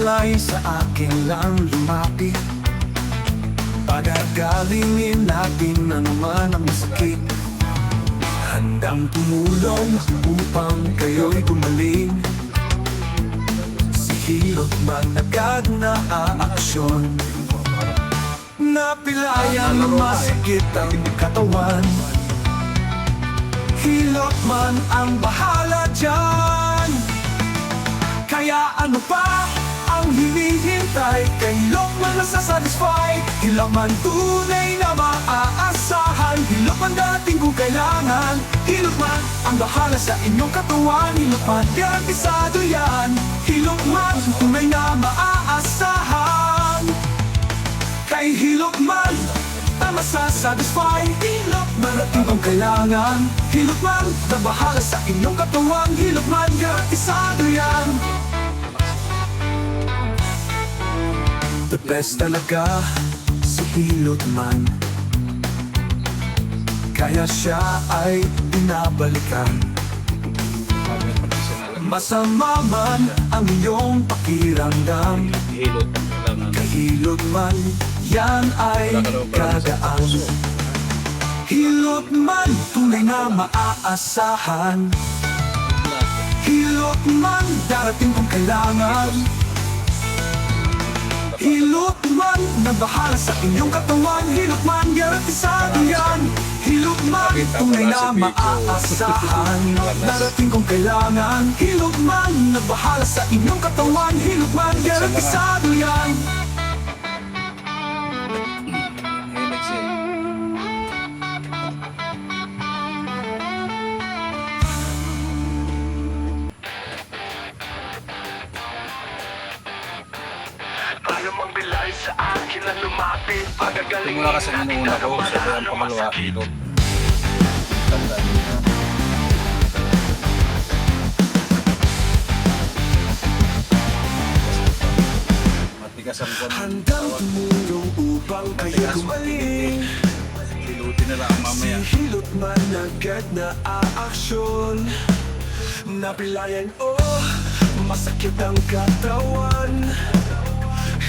Napilay sa akin lang lumapit, pagagalingin natin naman ang sakit. Handang tumulong upang kayo'y gumaling. Si Hilot man agad na aaksyon. Napilayan na masakit ang katawan. Hilot man ang bahala dyan. Kaya ano pa ang hinihintay? Kay Hilot man nasasatisfy. Hilot man tunay na maaasahan. Hilot man dating kung kailangan. Hilot man ang bahala sa inyong katawan. Hilot man garantisado yan. Hilot man tunay na maaasahan. Kay Hilot man ang masasatisfy. Hilot man dating kung kailangan. Hilot man na bahala sa inyong katawan. Hilot man garantisado yan. The best talaga si Hilot man. Kaya siya ay binabalikan. Masama man ang iyong pakiramdam, kay Hilot man yan ay gagaan. Hilot man tunay na maaasahan. Hilot man darating kung kailangan. Hilot man na bahala sa inyong katawan. Hilot man garantisado yan. Hilot man tunay na maaasahan. Darating kung kailangan. Hilot man na bahala sa inyong katawan. Hilot man garantisado yan. Sa akin na lumapit, pagagaling. Tumula kasi ang inuuna ko, sabi ang pangalawa, Hilot. Tanda niya. Matigas ang kwan. Handang tumulong upang kayo gumaling. Hilutin nila ang mamaya. Si Hilot man agad na aaksyon. Napilayan masakit ang katawan.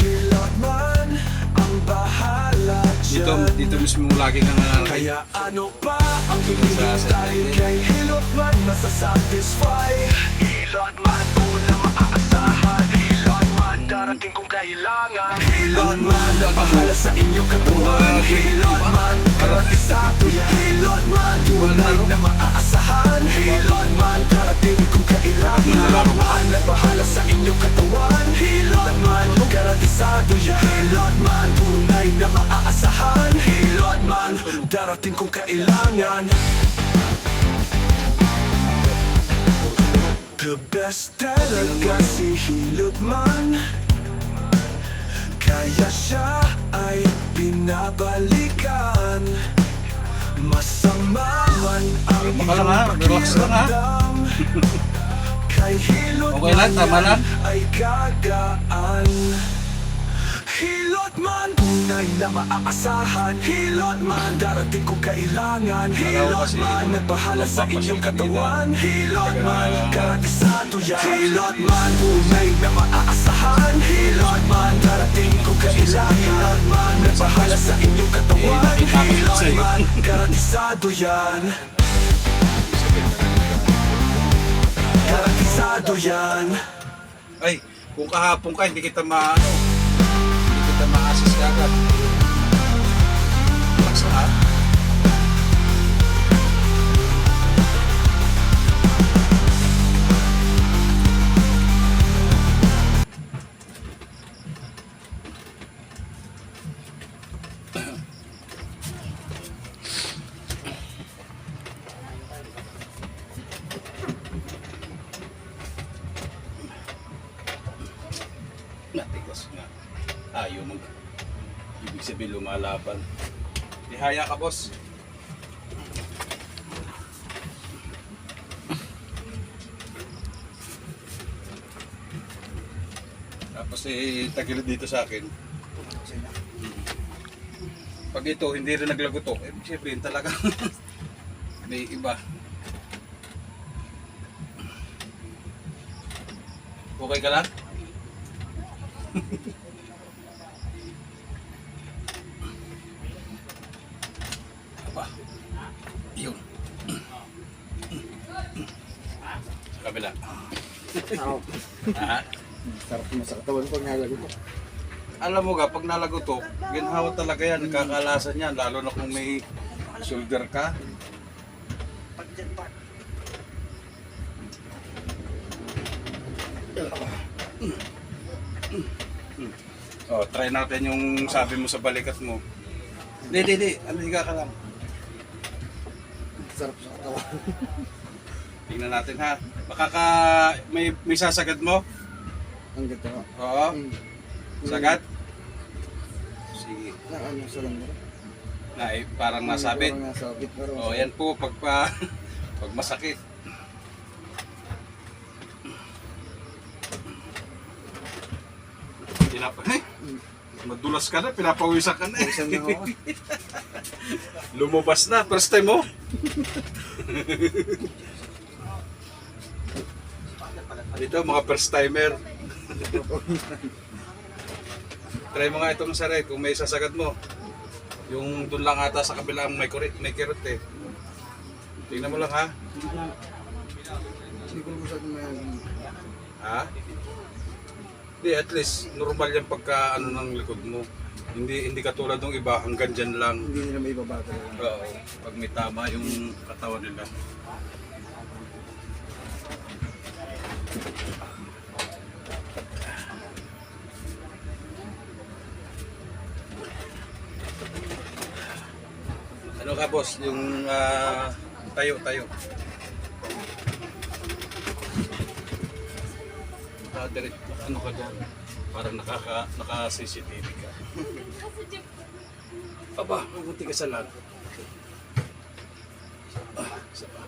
Hilot man ang bahala dyan. Dito mismo lagi kang nanalagay. Kaya ano pa ang hinihintay? Kay Hilot man masasatisfy. Hilot man unang maaasahan. Hilot man darating kung kailangan. Hilot man ang bahala sa inyong katawan. Hilot man garantisado yan. Hilot man tunay na maaasahan. Hilot man darating kung kailangan. Hilot man ang bahala sa inyong katawan. Hilot man garantisado yan. Hilot man tunay na maaasahan. Hilot man darating kung kailangan. The best talaga si Hilot man. Kaya siya ay binabalikan. Masama man ang iyong pakiramdam. Kay Hilot Okay lang, tama lang. ay gagaan. Hilot man tunay na maaasahan. Hilot man darating kung kailangan. Hilot man nagbahala sa inyong katawan. Hilot man garantisado yan. Hilot man tunay na maaasahan. Hilot man darating kung kailangan. Hilot man nagbahala sa inyong katawan. Hilot man garantisado yan. Garantisado yan. Ay, kung kahapon ka, hindi kita hindi kita ma-assist agad. Relax ha. Natigas nga. Ayaw mag... Ibig sabihin lumalaban. Ihaya ka, boss. Tapos tagilid dito sa akin. Pag ito hindi rin naglagotok, siyempre talaga may iba. Okay ka lang? Aba. Yun. Sa kabila. Ako. Aha. Sarap mo sa katawan ko nalago ko. Alam mo ga, pag nalago to, ginhawa talaga yan, nagkakalasan yan, lalo na kung may shoulder ka. Oh, try natin yung sabi mo sa balikat mo. Di. Amiga ka lang. Sarap sa katawan. Tingnan natin ha. Baka may sasagad mo? Ang ganda ko. Oo. Sagad? Sige. Na ano sa lang mo. Parang nasabit. Parang nasabit. Pero Oh, yan po pag pag masakit. Madulas ka na, pinapawisan ka na. Isang na ako. Lumabas na, first time mo. Dito mga first timer. Try mo nga itong saray kung may sasagad mo. Yung doon lang ata sa kabilang may kirot eh. Tingnan mo lang ha. Hindi ko masyadong may Ha? Hindi, at least normal yan pagka ano ng likod mo. Hindi katulad ng iba, hanggang dyan lang. hindi nila may babata lang. Oo, pag may tama yung katawan nila. Ano ka boss, yung tayo. Direct, ano ka dyan? Parang naka-CCTV ka. Aba, mabuti ka sa lang. Isa pa.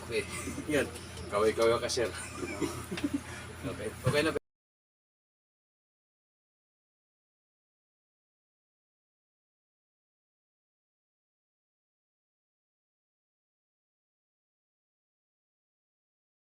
Okay. Yan. Kaway-kaway ka, sir. Okay. Okay na.